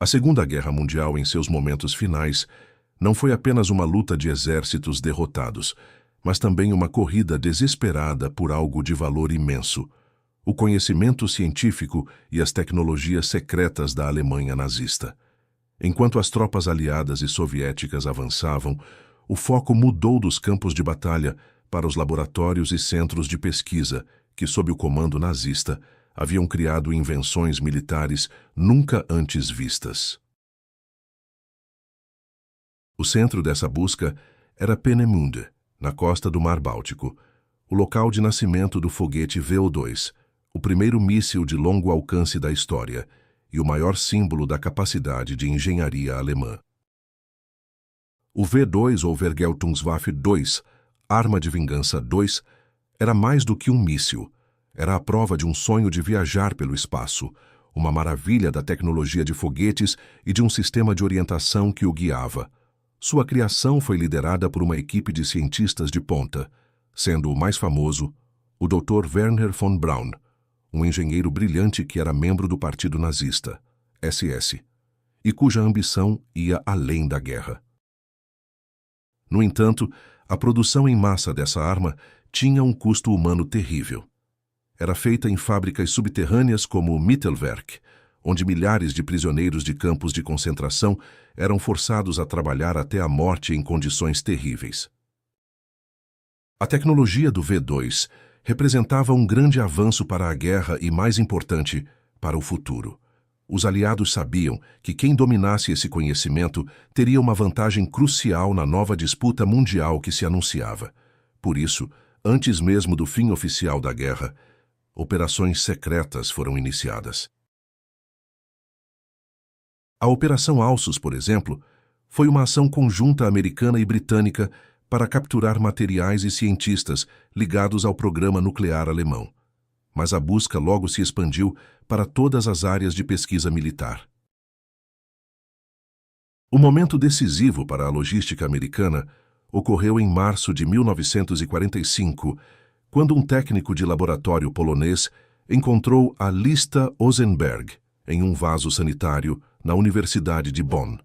A Segunda Guerra Mundial, em seus momentos finais, não foi apenas uma luta de exércitos derrotados, mas também uma corrida desesperada por algo de valor imenso: o conhecimento científico e as tecnologias secretas da Alemanha nazista. Enquanto as tropas aliadas e soviéticas avançavam, o foco mudou dos campos de batalha para os laboratórios e centros de pesquisa que, sob o comando nazista, haviam criado invenções militares nunca antes vistas. O centro dessa busca era Peenemünde, na costa do Mar Báltico, o local de nascimento do foguete VO-2, o primeiro míssil de longo alcance da história e o maior símbolo da capacidade de engenharia alemã. O V-2 ou Vergeltungswaffe 2, Arma de Vingança 2, era mais do que um míssil. Era a prova de um sonho de viajar pelo espaço, uma maravilha da tecnologia de foguetes e de um sistema de orientação que o guiava. Sua criação foi liderada por uma equipe de cientistas de ponta, sendo o mais famoso o Dr. Wernher von Braun, um engenheiro brilhante que era membro do Partido Nazista, SS, e cuja ambição ia além da guerra. No entanto, a produção em massa dessa arma tinha um custo humano terrível. Era feita em fábricas subterrâneas como o Mittelwerk, onde milhares de prisioneiros de campos de concentração eram forçados a trabalhar até a morte em condições terríveis. A tecnologia do V-2 representava um grande avanço para a guerra e, mais importante, para o futuro. Os aliados sabiam que quem dominasse esse conhecimento teria uma vantagem crucial na nova disputa mundial que se anunciava. Por isso, antes mesmo do fim oficial da guerra, operações secretas foram iniciadas. A Operação Alsos, por exemplo, foi uma ação conjunta americana e britânica para capturar materiais e cientistas ligados ao programa nuclear alemão. Mas a busca logo se expandiu para todas as áreas de pesquisa militar. O momento decisivo para a logística americana ocorreu em março de 1945, quando um técnico de laboratório polonês encontrou a lista Ozenberg em um vaso sanitário na Universidade de Bonn.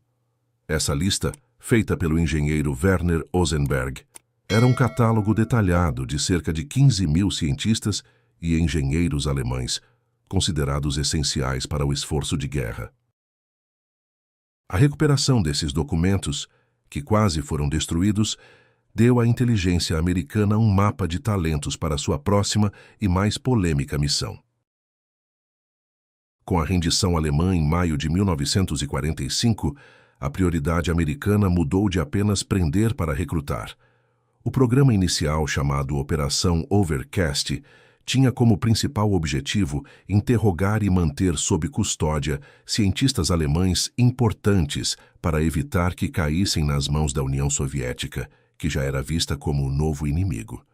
Essa lista, feita pelo engenheiro Werner Ozenberg, era um catálogo detalhado de cerca de 15.000 cientistas e engenheiros alemães, considerados essenciais para o esforço de guerra. A recuperação desses documentos, que quase foram destruídos, deu à inteligência americana um mapa de talentos para sua próxima e mais polêmica missão. Com a rendição alemã em maio de 1945, a prioridade americana mudou de apenas prender para recrutar. O programa inicial, chamado Operação Overcast, tinha como principal objetivo interrogar e manter sob custódia cientistas alemães importantes para evitar que caíssem nas mãos da União Soviética, que já era vista como o novo inimigo.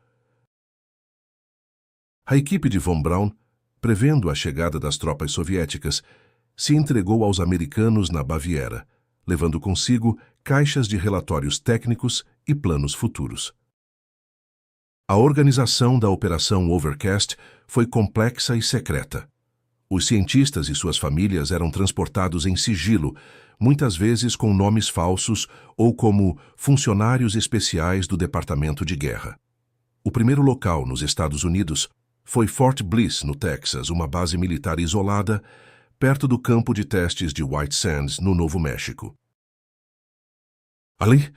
A equipe de von Braun, prevendo a chegada das tropas soviéticas, se entregou aos americanos na Baviera, levando consigo caixas de relatórios técnicos e planos futuros. A organização da Operação Overcast foi complexa e secreta. Os cientistas e suas famílias eram transportados em sigilo, muitas vezes com nomes falsos ou como funcionários especiais do Departamento de Guerra. O primeiro local nos Estados Unidos foi Fort Bliss, no Texas, uma base militar isolada, perto do campo de testes de White Sands, no Novo México. Ali,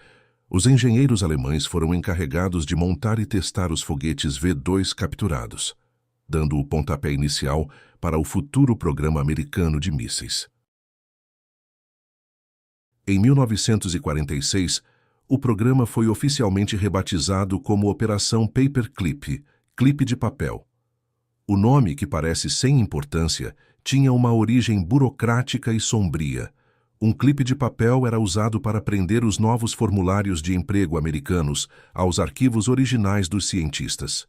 os engenheiros alemães foram encarregados de montar e testar os foguetes V-2 capturados, dando o pontapé inicial para o futuro programa americano de mísseis. Em 1946, o programa foi oficialmente rebatizado como Operação Paperclip, clipe de papel. O nome, que parece sem importância, tinha uma origem burocrática e sombria. Um clipe de papel era usado para prender os novos formulários de emprego americanos aos arquivos originais dos cientistas.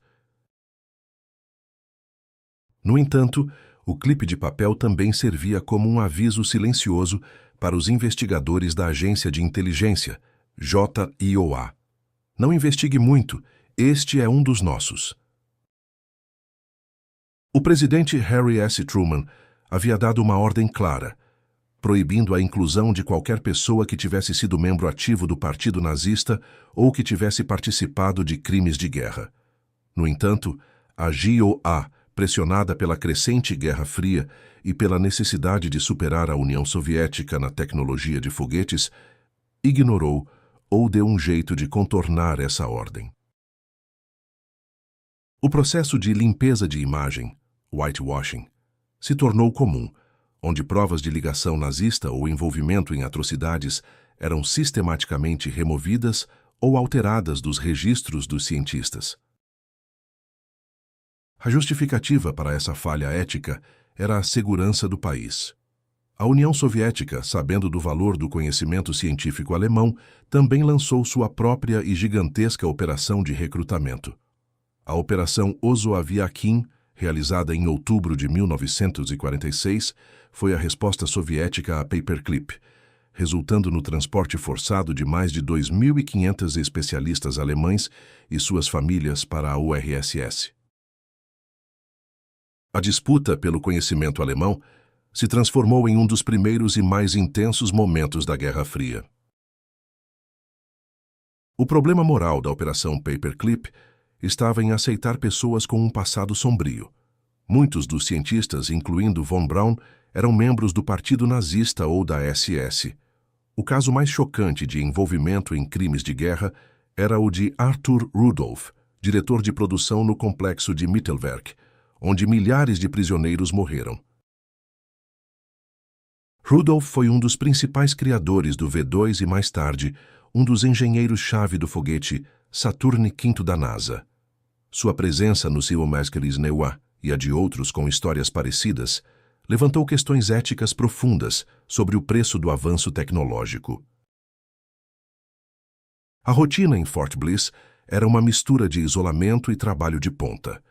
No entanto, o clipe de papel também servia como um aviso silencioso para os investigadores da Agência de Inteligência, JIOA. Não investigue muito, este é um dos nossos. O presidente Harry S. Truman havia dado uma ordem clara: proibindo a inclusão de qualquer pessoa que tivesse sido membro ativo do Partido Nazista ou que tivesse participado de crimes de guerra. No entanto, a GOA, pressionada pela crescente Guerra Fria e pela necessidade de superar a União Soviética na tecnologia de foguetes, ignorou ou deu um jeito de contornar essa ordem. O processo de limpeza de imagem, whitewashing, se tornou comum, onde provas de ligação nazista ou envolvimento em atrocidades eram sistematicamente removidas ou alteradas dos registros dos cientistas. A justificativa para essa falha ética era a segurança do país. A União Soviética, sabendo do valor do conhecimento científico alemão, também lançou sua própria e gigantesca operação de recrutamento. A Operação Ozo-Aviakin, realizada em outubro de 1946, foi a resposta soviética à Paperclip, resultando no transporte forçado de mais de 2.500 especialistas alemães e suas famílias para a URSS. A disputa pelo conhecimento alemão se transformou em um dos primeiros e mais intensos momentos da Guerra Fria. O problema moral da Operação Paperclip estava em aceitar pessoas com um passado sombrio. Muitos dos cientistas, incluindo von Braun, eram membros do Partido Nazista ou da SS. O caso mais chocante de envolvimento em crimes de guerra era o de Arthur Rudolph, diretor de produção no complexo de Mittelwerk, onde milhares de prisioneiros morreram. Rudolph foi um dos principais criadores do V2 e, mais tarde, um dos engenheiros-chave do foguete Saturn V da NASA. Sua presença no Silvestres Neua e a de outros com histórias parecidas levantou questões éticas profundas sobre o preço do avanço tecnológico. A rotina em Fort Bliss era uma mistura de isolamento e trabalho de ponta.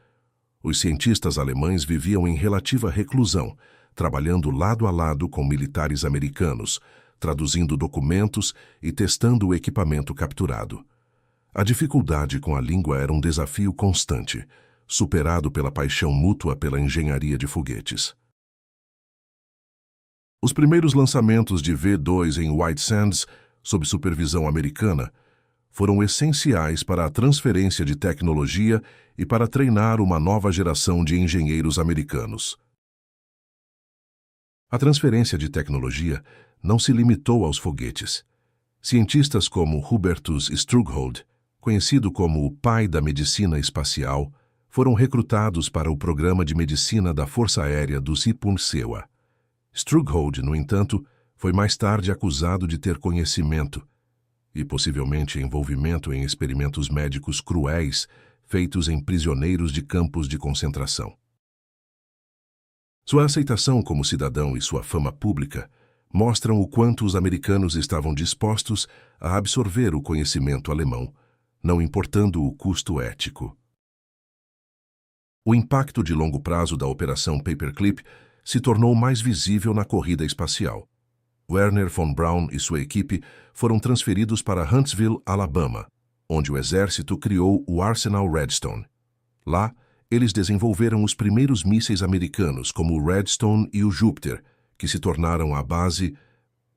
Os cientistas alemães viviam em relativa reclusão, trabalhando lado a lado com militares americanos, traduzindo documentos e testando o equipamento capturado. A dificuldade com a língua era um desafio constante, superado pela paixão mútua pela engenharia de foguetes. Os primeiros lançamentos de V2 em White Sands, sob supervisão americana, foram essenciais para a transferência de tecnologia e para treinar uma nova geração de engenheiros americanos. A transferência de tecnologia não se limitou aos foguetes. Cientistas como Hubertus Strughold, conhecido como o pai da medicina espacial, foram recrutados para o programa de medicina da Força Aérea do Zipunsewa. Strughold, no entanto, foi mais tarde acusado de ter conhecimento e possivelmente envolvimento em experimentos médicos cruéis feitos em prisioneiros de campos de concentração. Sua aceitação como cidadão e sua fama pública mostram o quanto os americanos estavam dispostos a absorver o conhecimento alemão, não importando o custo ético. O impacto de longo prazo da Operação Paperclip se tornou mais visível na corrida espacial. Wernher von Braun e sua equipe foram transferidos para Huntsville, Alabama, onde o exército criou o Arsenal Redstone. Lá, eles desenvolveram os primeiros mísseis americanos, como o Redstone e o Júpiter, que se tornaram a base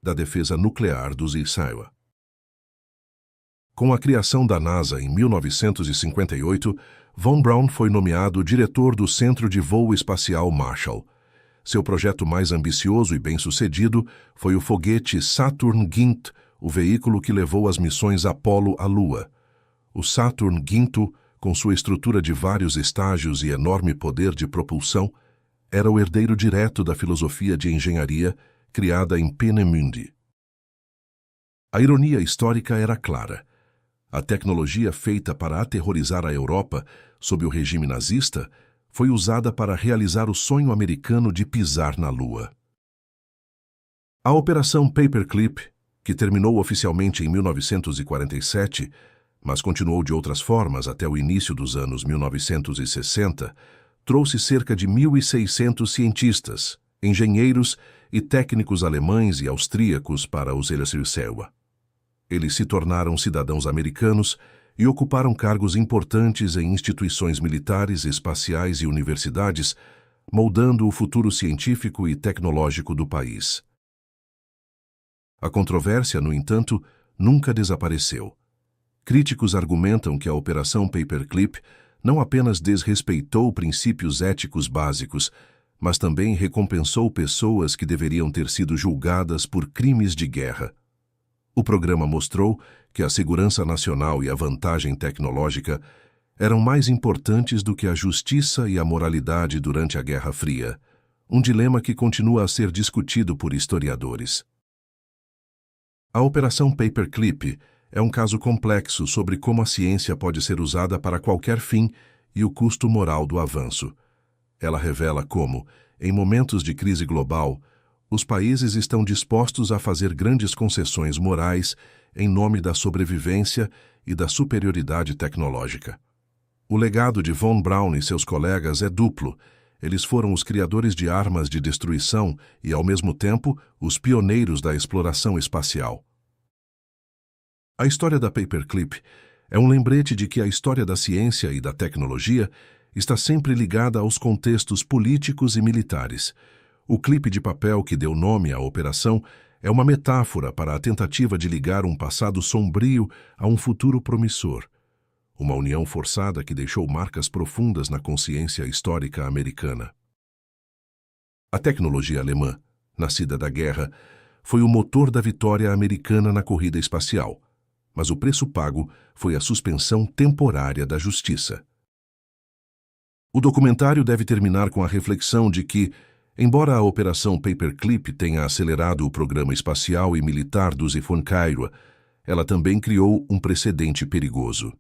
da defesa nuclear dos Iowa. Com a criação da NASA em 1958, von Braun foi nomeado diretor do Centro de Voo Espacial Marshall. Seu projeto mais ambicioso e bem-sucedido foi o foguete Saturn V, o veículo que levou as missões Apollo à Lua. O Saturn V, com sua estrutura de vários estágios e enorme poder de propulsão, era o herdeiro direto da filosofia de engenharia criada em Peenemünde. A ironia histórica era clara. A tecnologia feita para aterrorizar a Europa sob o regime nazista foi usada para realizar o sonho americano de pisar na Lua. A Operação Paperclip, que terminou oficialmente em 1947, mas continuou de outras formas até o início dos anos 1960, trouxe cerca de 1.600 cientistas, engenheiros e técnicos alemães e austríacos para os Iowa. Eles se tornaram cidadãos americanos e ocuparam cargos importantes em instituições militares, espaciais e universidades, moldando o futuro científico e tecnológico do país. A controvérsia, no entanto, nunca desapareceu. Críticos argumentam que a Operação Paperclip não apenas desrespeitou princípios éticos básicos, mas também recompensou pessoas que deveriam ter sido julgadas por crimes de guerra. O programa mostrou que a segurança nacional e a vantagem tecnológica eram mais importantes do que a justiça e a moralidade durante a Guerra Fria, um dilema que continua a ser discutido por historiadores. A Operação Paperclip é um caso complexo sobre como a ciência pode ser usada para qualquer fim e o custo moral do avanço. Ela revela como, em momentos de crise global, os países estão dispostos a fazer grandes concessões morais em nome da sobrevivência e da superioridade tecnológica. O legado de Von Braun e seus colegas é duplo. Eles foram os criadores de armas de destruição e, ao mesmo tempo, os pioneiros da exploração espacial. A história da Paperclip é um lembrete de que a história da ciência e da tecnologia está sempre ligada aos contextos políticos e militares. O clipe de papel que deu nome à operação é uma metáfora para a tentativa de ligar um passado sombrio a um futuro promissor. Uma união forçada que deixou marcas profundas na consciência histórica americana. A tecnologia alemã, nascida da guerra, foi o motor da vitória americana na corrida espacial, mas o preço pago foi a suspensão temporária da justiça. O documentário deve terminar com a reflexão de que, embora a Operação Paperclip tenha acelerado o programa espacial e militar dos von Cairo, ela também criou um precedente perigoso.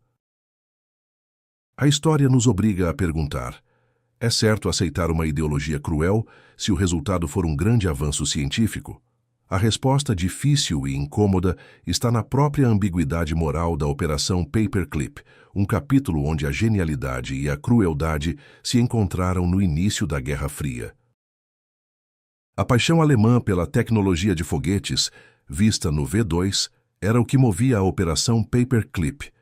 A história nos obriga a perguntar: é certo aceitar uma ideologia cruel se o resultado for um grande avanço científico? A resposta difícil e incômoda está na própria ambiguidade moral da Operação Paperclip, um capítulo onde a genialidade e a crueldade se encontraram no início da Guerra Fria. A paixão alemã pela tecnologia de foguetes, vista no V2, era o que movia a Operação Paperclip.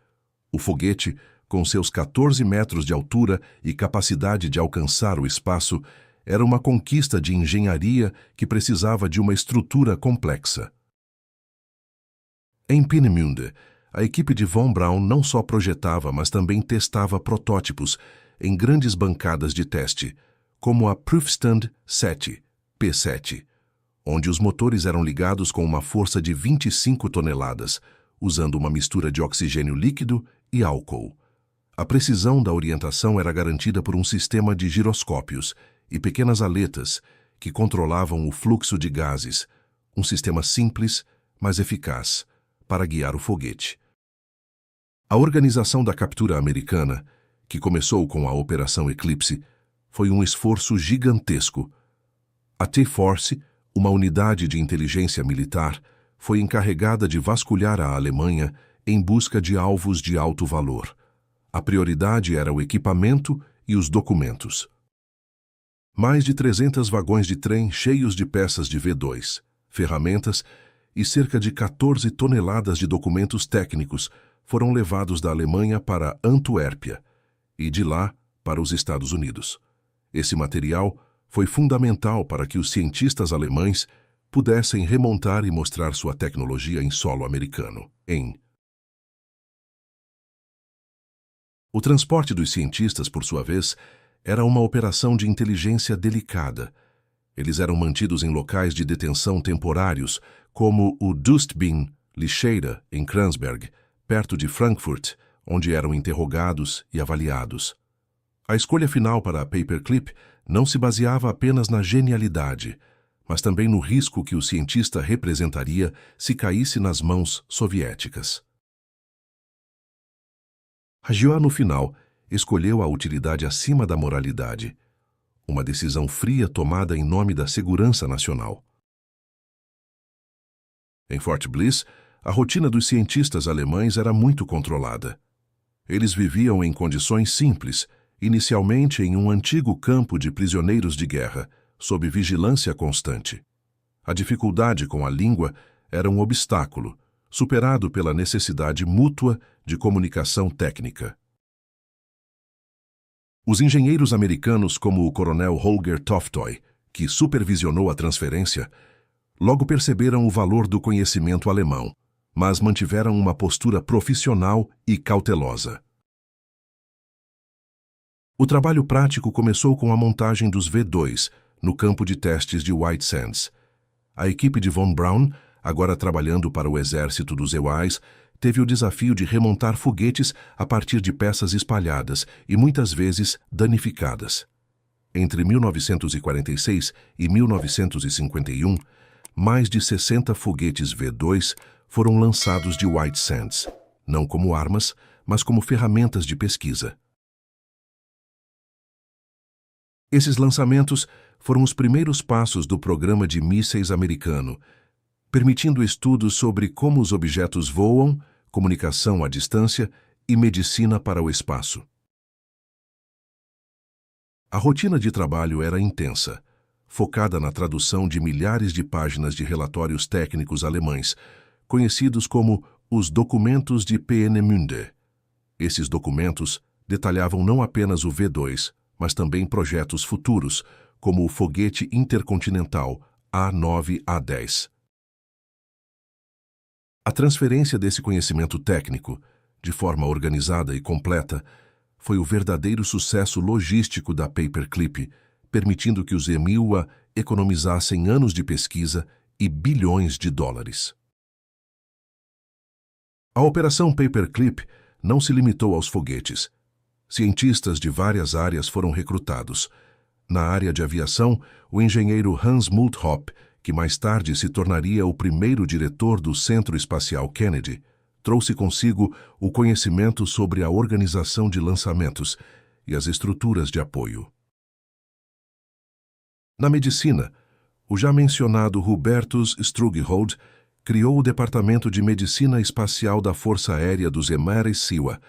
O foguete, com seus 14 metros de altura e capacidade de alcançar o espaço, era uma conquista de engenharia que precisava de uma estrutura complexa. Em Peenemünde, a equipe de Von Braun não só projetava, mas também testava protótipos em grandes bancadas de teste, como a Prüfstand 7, P7, onde os motores eram ligados com uma força de 25 toneladas, usando uma mistura de oxigênio líquido e álcool. A precisão da orientação era garantida por um sistema de giroscópios e pequenas aletas que controlavam o fluxo de gases, um sistema simples, mas eficaz, para guiar o foguete. A organização da captura americana, que começou com a Operação Eclipse, foi um esforço gigantesco. A T-Force, uma unidade de inteligência militar, foi encarregada de vasculhar a Alemanha em busca de alvos de alto valor. A prioridade era o equipamento e os documentos. Mais de 300 vagões de trem cheios de peças de V2, ferramentas e cerca de 14 toneladas de documentos técnicos foram levados da Alemanha para Antuérpia e de lá para os Estados Unidos. Esse material foi fundamental para que os cientistas alemães pudessem remontar e mostrar sua tecnologia em solo americano. O transporte dos cientistas, por sua vez, era uma operação de inteligência delicada. Eles eram mantidos em locais de detenção temporários, como o Dustbin, lixeira, em Kreuzberg, perto de Frankfurt, onde eram interrogados e avaliados. A escolha final para a Paperclip não se baseava apenas na genialidade, mas também no risco que o cientista representaria se caísse nas mãos soviéticas. Hagioa, no final, escolheu a utilidade acima da moralidade, uma decisão fria tomada em nome da segurança nacional. Em Fort Bliss, a rotina dos cientistas alemães era muito controlada. Eles viviam em condições simples, inicialmente em um antigo campo de prisioneiros de guerra, sob vigilância constante. A dificuldade com a língua era um obstáculo, superado pela necessidade mútua de comunicação técnica. Os engenheiros americanos, como o coronel Holger Toftoy, que supervisionou a transferência, Logo perceberam o valor do conhecimento alemão, mas mantiveram uma postura profissional e cautelosa. O trabalho prático começou com a montagem dos V2 no campo de testes de White Sands. A equipe de von Braun, agora trabalhando para o exército dos EUAs, teve o desafio de remontar foguetes a partir de peças espalhadas e muitas vezes danificadas. Entre 1946 e 1951, mais de 60 foguetes V2 foram lançados de White Sands, não como armas, mas como ferramentas de pesquisa. Esses lançamentos foram os primeiros passos do programa de mísseis americano, permitindo estudos sobre como os objetos voam, comunicação à distância e medicina para o espaço. A rotina de trabalho era intensa, focada na tradução de milhares de páginas de relatórios técnicos alemães, conhecidos como os documentos de Peenemünde. Esses documentos detalhavam não apenas o V2, mas também projetos futuros, como o foguete intercontinental A9-A10. A transferência desse conhecimento técnico, de forma organizada e completa, foi o verdadeiro sucesso logístico da Paperclip, permitindo que os EUA economizassem anos de pesquisa e bilhões de dólares. A operação Paperclip não se limitou aos foguetes. Cientistas de várias áreas foram recrutados. Na área de aviação, o engenheiro Hans Multhaupt, que mais tarde se tornaria o primeiro diretor do Centro Espacial Kennedy, trouxe consigo o conhecimento sobre a organização de lançamentos e as estruturas de apoio. Na medicina, o já mencionado Hubertus Strughold criou o Departamento de Medicina Espacial da Força Aérea dos EMAR-SIWA,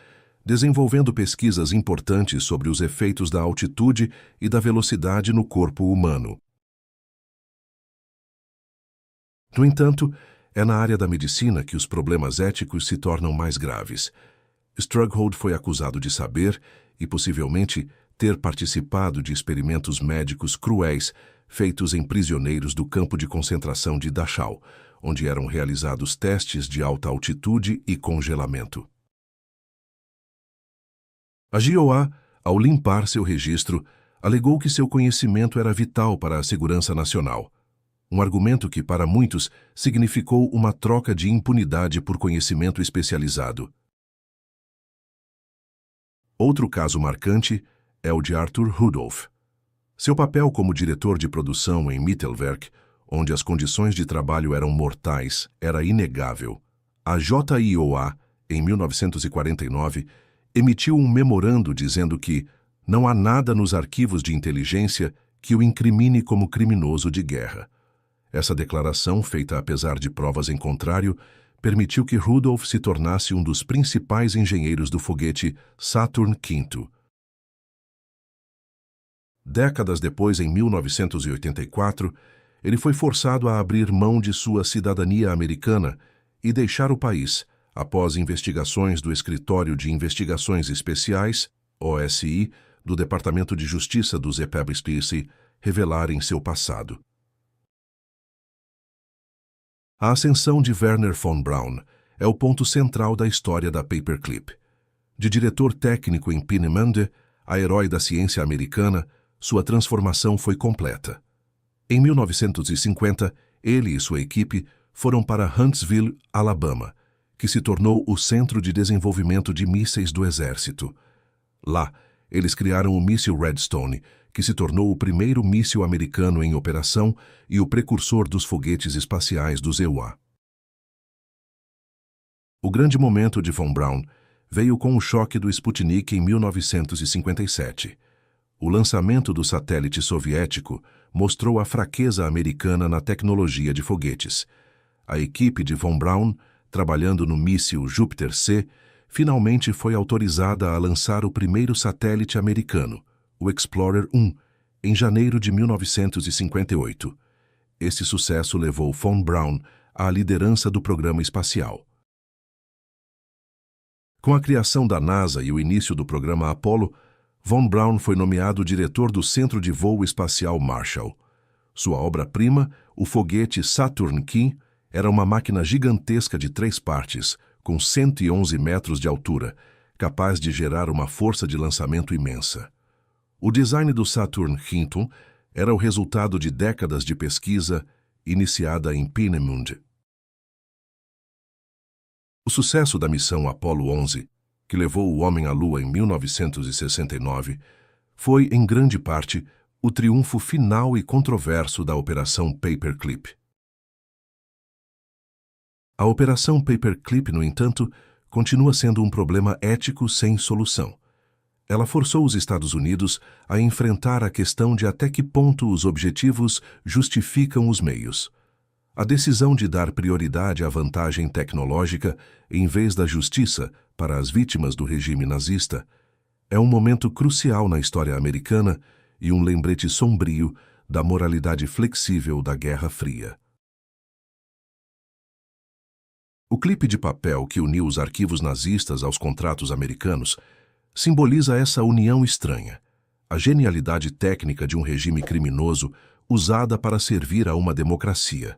desenvolvendo pesquisas importantes sobre os efeitos da altitude e da velocidade no corpo humano. No entanto, é na área da medicina que os problemas éticos se tornam mais graves. Strughold foi acusado de saber, e possivelmente ter participado de experimentos médicos cruéis feitos em prisioneiros do campo de concentração de Dachau, onde eram realizados testes de alta altitude e congelamento. A GOA, ao limpar seu registro, alegou que seu conhecimento era vital para a segurança nacional, um argumento que, para muitos, significou uma troca de impunidade por conhecimento especializado. Outro caso marcante é o de Arthur Rudolph. Seu papel como diretor de produção em Mittelwerk, onde as condições de trabalho eram mortais, era inegável. A JIOA, em 1949, emitiu um memorando dizendo que não há nada nos arquivos de inteligência que o incrimine como criminoso de guerra. Essa declaração, feita apesar de provas em contrário, permitiu que Rudolph se tornasse um dos principais engenheiros do foguete Saturn V. Décadas depois, em 1984, ele foi forçado a abrir mão de sua cidadania americana e deixar o país, após investigações do Escritório de Investigações Especiais, OSI, do Departamento de Justiça dos EPABSPC, revelarem seu passado. A ascensão de Wernher von Braun é o ponto central da história da Paperclip. De diretor técnico em Peenemünde a herói da ciência americana, sua transformação foi completa. Em 1950, ele e sua equipe foram para Huntsville, Alabama, que se tornou o Centro de Desenvolvimento de Mísseis do Exército. Lá, eles criaram o míssil Redstone, que se tornou o primeiro míssil americano em operação e o precursor dos foguetes espaciais dos EUA. O grande momento de von Braun veio com o choque do Sputnik em 1957. O lançamento do satélite soviético mostrou a fraqueza americana na tecnologia de foguetes. A equipe de von Braun, trabalhando no míssil Júpiter-C, finalmente foi autorizada a lançar o primeiro satélite americano, o Explorer-1, em janeiro de 1958. Esse sucesso levou von Braun à liderança do programa espacial. Com a criação da NASA e o início do programa Apollo, von Braun foi nomeado diretor do Centro de Voo Espacial Marshall. Sua obra-prima, o foguete Saturn V, era uma máquina gigantesca de 3 partes, com 111 metros de altura, capaz de gerar uma força de lançamento imensa. O design do Saturn V era o resultado de décadas de pesquisa iniciada em Peenemünde. O sucesso da missão Apollo 11, que levou o homem à Lua em 1969, foi, em grande parte, o triunfo final e controverso da Operação Paperclip. A Operação Paperclip, no entanto, continua sendo um problema ético sem solução. Ela forçou os Estados Unidos a enfrentar a questão de até que ponto os objetivos justificam os meios. A decisão de dar prioridade à vantagem tecnológica em vez da justiça para as vítimas do regime nazista é um momento crucial na história americana e um lembrete sombrio da moralidade flexível da Guerra Fria. O clipe de papel que uniu os arquivos nazistas aos contratos americanos simboliza essa união estranha, a genialidade técnica de um regime criminoso usada para servir a uma democracia.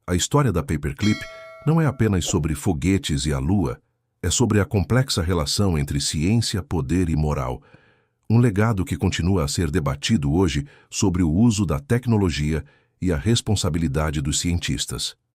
A história da Paperclip não é apenas sobre foguetes e a Lua, é sobre a complexa relação entre ciência, poder e moral, um legado que continua a ser debatido hoje sobre o uso da tecnologia e a responsabilidade dos cientistas.